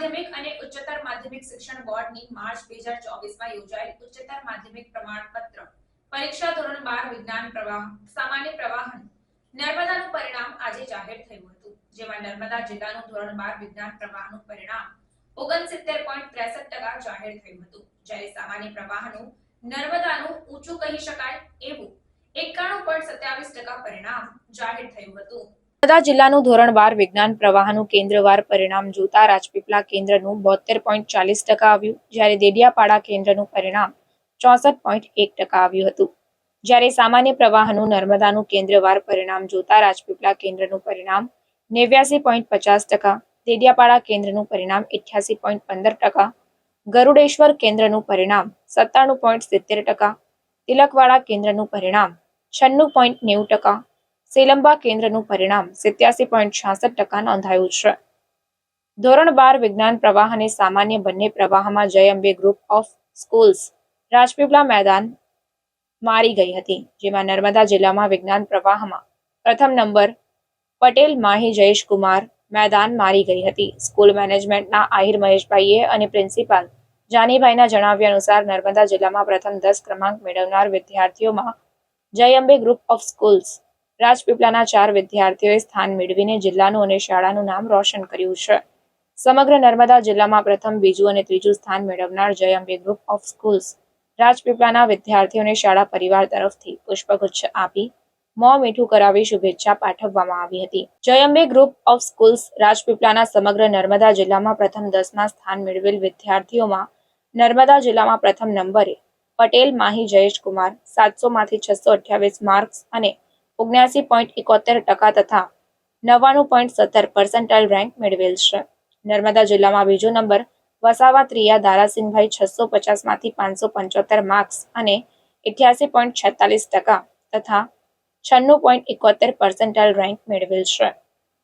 માધ્યમિક અને ઉચ્ચતર માધ્યમિક શિક્ષણ બોર્ડની માર્ચ 2024માં યોજાયેલ ઉચ્ચતર માધ્યમિક પ્રમાણપત્ર પરીક્ષા ધોરણ 12 વિજ્ઞાન પ્રવાહ સામાન્ય પ્રવાહન નર્મદાનું પરિણામ આજે જાહેર થયું હતું, જેમાં નર્મદા જિલ્લાનું ધોરણ 12 વિજ્ઞાન પ્રવાહનું પરિણામ 69.63% જાહેર થયું હતું, જ્યારે સામાન્ય પ્રવાહનું નર્મદાનું ઊંચું કહી શકાય એવું 91.27% પરિણામ જાહેર થયું હતું। નર્મદા જિલ્લાનું ધોરણ 12 વિજ્ઞાન પ્રવાહનું કેન્દ્રવાર પરિણામ જોતા રાજપીપળા કેન્દ્રનું 72.40% આવ્યું, જ્યારે દેડિયાપાડા કેન્દ્રનું પરિણામ 64.1% આવ્યું હતું। જ્યારે સામાન્ય પ્રવાહનું નર્મદાનું કેન્દ્રવાર પરિણામ જોતા રાજપીપળા કેન્દ્રનું પરિણામ 89.50%, દેડિયાપાડા કેન્દ્રનું પરિણામ 88.15%, ગરુડેશ્વર કેન્દ્રનું પરિણામ 97.70%, તિલકવાડા કેન્દ્રનું પરિણામ 96.90%, સેલંબા કેન્દ્રનું પરિણામ 87.66% નોંધાયું છે। ધોરણ 12 વિજ્ઞાન પ્રવાહ અને સામાન્ય બંને પ્રવાહમાં જય Ambe group of schools Rajpipla મેદાન મારી ગઈ હતી, જેમાં નર્મદા જિલ્લામાં વિજ્ઞાન પ્રવાહમાં પ્રથમ નંબર પટેલ માહી જયેશકુમાર મેદાન મારી ગઈ હતી। સ્કૂલ મેનેજમેન્ટના આહિર મહેશભાઈએ અને પ્રિન્સિપાલ જાનીભાઈના જણાવ્યા અનુસાર નર્મદા જિલ્લામાં પ્રથમ 10 ક્રમાંક મેળવનાર વિદ્યાર્થીઓમાં જય અંબે ગ્રુપ ઓફ સ્કૂલ્સ રાજપીપળાના 4 વિદ્યાર્થીઓએ સ્થાન મેળવીને જિલ્લાનું અને શાળાનું નામ રોશન કર્યું છે। સમગ્ર નર્મદા જિલ્લામાં પ્રથમ, બીજું અને ત્રીજું સ્થાન મેળવનાર જય અંબે ગ્રુપ ઓફ સ્કૂલ્સ રાજપીપળાના વિદ્યાર્થીઓને શાળા પરિવાર તરફથી પુષ્પગુચ્છ આપી મોં મીઠું કરાવી શુભેચ્છા પાઠવવામાં આવી હતી। જય અંબે ગ્રુપ ઓફ સ્કૂલ્સ રાજપીપળાના સમગ્ર નર્મદા જિલ્લામાં પ્રથમ 10માં સ્થાન મેળવેલ વિદ્યાર્થીઓમાં નર્મદા જિલ્લામાં પ્રથમ નંબરે પટેલ માહી જયેશકુમાર 700માંથી 628 માર્ક્સ અને 79.71% તથા 99.70% રેન્ક મેળવેલ છે। નર્મદા જિલ્લામાં બીજો નંબર વસાવા ત્રિયા દારાસિંહભાઈ 650માંથી 575 માર્ક્સ અને 88.46% તથા 96.71% રેન્ક મેળવેલ છે।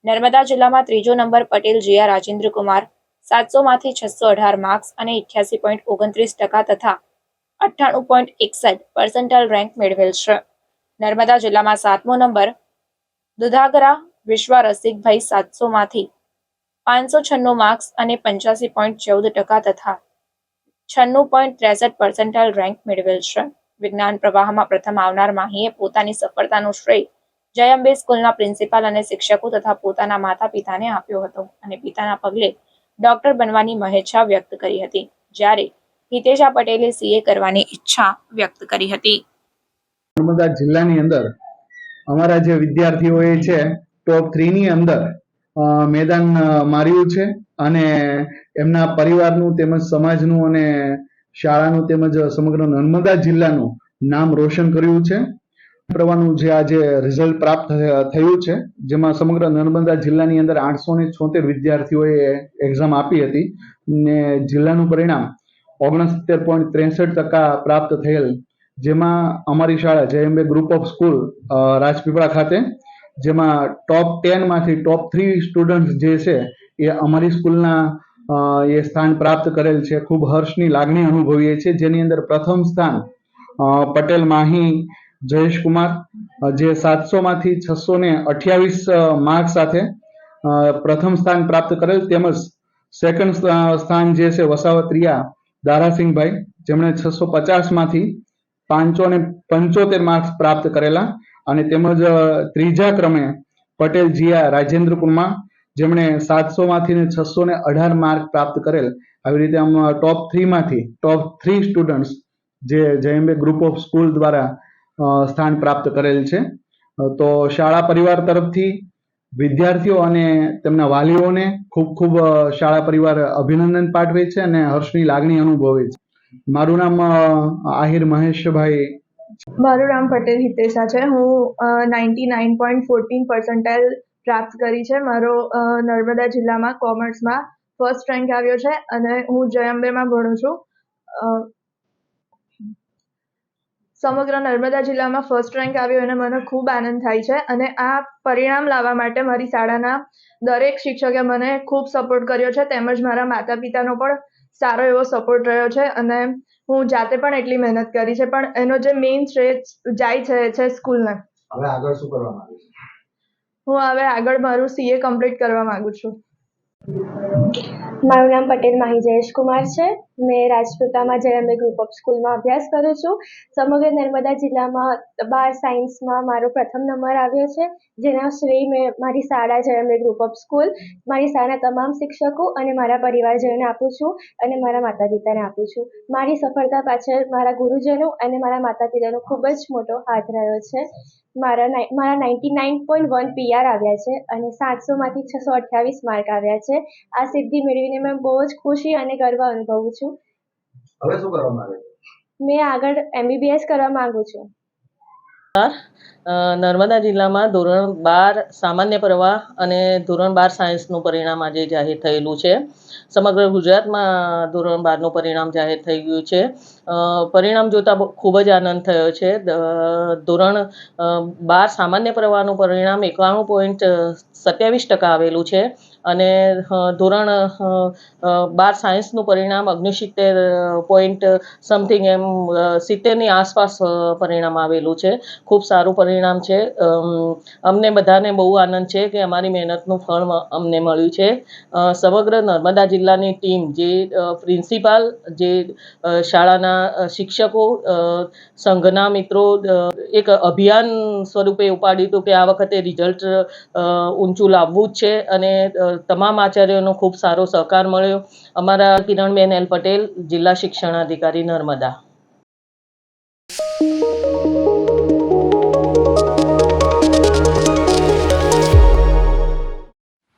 નર્મદા જિલ્લામાં ત્રીજો નંબર પટેલ જીયા રાજેન્દ્રકુમાર 700માંથી 618 માર્ક્સ અને 88.29% તથા 98.61% રેન્ક મેળવેલ છે। નર્મદા જિલ્લામાં 7મો નંબર દુધાગરા વિશ્વા રસિકભાઈ 700માંથી 596 માર્ક્સ અને 85.14% તથા 96.63% રેન્ક મેળવેલ છે। વિજ્ઞાન પ્રવાહમાં પ્રથમ આવનાર માહીએ પોતાની સફળતાનું શ્રેય જય અંબે સ્કૂલના પ્રિન્સિપાલ અને શિક્ષકો તથા પોતાના માતા પિતાને આપ્યો હતો અને પિતાના પગલે ડોક્ટર બનવાની મહેચ્છા વ્યક્ત કરી હતી, જ્યારે હિતેશા પટેલે સીએ કરવાની ઈચ્છા વ્યક્ત કરી હતી। નર્મદા જિલ્લાની અંદર અમારા જે વિદ્યાર્થીઓએ છે ટોપ 3 ની અંદર મેદાન માર્યું છે અને એમના પરિવારનું તેમજ સમાજનું અને શાળાનું તેમજ સમગ્ર નર્મદા જિલ્લાનું નામ રોશન કર્યું છે। પ્રવાહનું જે આજે રિઝલ્ટ પ્રાપ્ત થયું છે, જેમાં સમગ્ર નર્મદા જિલ્લાની અંદર 876 વિદ્યાર્થીઓએ એક્ઝામ આપી હતી ને જિલ્લાનું પરિણામ 69.63% પ્રાપ્ત થયેલ, જેમાં અમારી શાળા જય Ambe group of school Rajpipla ખાતે જેમાં ટોપ 10 માંથી ટોપ 3 સ્ટુડન્ટ જે છે એ અમારી સ્કૂલના એ સ્થાન પ્રાપ્ત કરેલ છે। ખૂબ હર્ષની લાગણી અનુભવીએ છીએ, જેની અંદર પ્રથમ સ્થાન પટેલ માહી જયેશકુમાર જે 700માંથી 628 માર્ક સાથે પ્રથમ સ્થાન પ્રાપ્ત કરેલ, તેમજ સેકન્ડ સ્થાન જે છે વસાવત્રિયા દારાસિંહભાઈ જેમણે 650માંથી 575 માર્ક્સ પ્રાપ્ત કરેલા અને તેમજ ત્રીજા ક્રમે પટેલ જીયા રાજેન્દ્રકુમાર જેમણે 700માંથી 618 માર્ક પ્રાપ્ત કરેલ। આવી રીતે આમ ટોપ 3 માંથી ટોપ 3 સ્ટુડન્ટ્સ જે જય અંબે ગ્રુપ ઓફ સ્કૂલ દ્વારા સ્થાન પ્રાપ્ત કરેલ છે। તો શાળા પરિવાર તરફથી વિદ્યાર્થીઓ અને તેમના વાલીઓને ખૂબ ખૂબ શાળા પરિવાર અભિનંદન પાઠવે છે અને હર્ષની લાગણી અનુભવે છે। મારું નામ આહિર મહેશભાઈ। મારું નામ પટેલ હિતેશા છે। હું 99.14% પ્રાપ્ત કરી છે। મારો નર્મદા જિલ્લામાં કોમર્સમાં ફર્સ્ટ રેન્ક આવ્યો છે અને હું જય અંબેમાં ભણું છું। સમગ્ર નર્મદા જિલ્લામાં ફર્સ્ટ રેન્ક આવ્યો અને મને ખૂબ આનંદ થાય છે અને આ પરિણામ લાવવા માટે મારી શાળાના દરેક શિક્ષકે મને ખૂબ સપોર્ટ કર્યો છે, તેમજ મારા માતા પિતાનો પણ સારો એવો સપોર્ટ રહ્યો છે અને હું જાતે પણ એટલી મહેનત કરી છે, પણ એનો જે મેઇન શ્રેય જાય છે સ્કૂલને। હવે આગળ શું કરવા માંગુ છું? હું હવે આગળ મારું સીએ કમ્પ્લીટ કરવા માંગુ છું। મારું નામ પટેલ માહી જયેશ કુમાર છે. મેં રાજપીપળામાં જયંબે ગ્રુપ ઓફ સ્કૂલમાં અભ્યાસ કરું છું. સમગ્ર નર્મદા જિલ્લામાં 12 સાયન્સમાં મારો પ્રથમ નંબર આવ્યો છે, જેના શ્રેય મેં મારી શાળા જયંબે ગ્રુપ ઓફ સ્કૂલ, મારી શાળાના તમામ શિક્ષકો અને મારા પરિવારજનોને આપું છું અને મારા માતા પિતાને આપું છું. મારી સફળતા પાછળ મારા ગુરુજનો અને મારા માતા પિતાનો ખૂબ જ મોટો હાથ રહ્યો છે. મારા 99.1 PR આવ્યા છે અને 700માંથી 628 માર્ક આવ્યા છે. આ સિદ્ધિ મેળવીને મેં બહુ જ ખુશી અને ગર્વ અનુભવું છું. હવે શું કરવા માંગે છે? મેં આગળ MBBS કરવા માંગુ છું. નર્મદા જિલ્લામાં ધોરણ 12 સામાન્ય પ્રવાહ અને ધોરણ 12 સાયન્સનું પરિણામ આજે જાહેર થયેલું છે. સમગ્ર ગુજરાતમાં ધોરણ 12નું પરિણામ જાહેર થઈ ગયું છે. પરિણામ જોતાં ખૂબ જ આનંદ થયો છે. ધોરણ 12 સામાન્ય પ્રવાહનું પરિણામ 91.27% આવેલું છે અને ધોરણ 12 સાયન્સનું પરિણામ 69 સમથિંગ એમ 70ની આસપાસ પરિણામ આવેલું છે. ખૂબ સારું પરિણામ છે. અમને બધાને બહુ આનંદ છે કે અમારી મહેનતનું ફળ અમને મળ્યું છે. સમગ્ર નર્મદા જિલ્લાની ટીમ, જે પ્રિન્સિપાલ, જે શાળાના શિક્ષકો, સંઘના મિત્રો, એક અભિયાન સ્વરૂપે ઉપાડ્યું હતું કે આ વખતે રિઝલ્ટ ઊંચું લાવવું જ છે અને તમામ આચાર્યોનો ખૂબ સારો સહકાર મળ્યો. અમારા કિરણબેન એલ પટેલ, જિલ્લા શિક્ષણાધિકારી નર્મદા.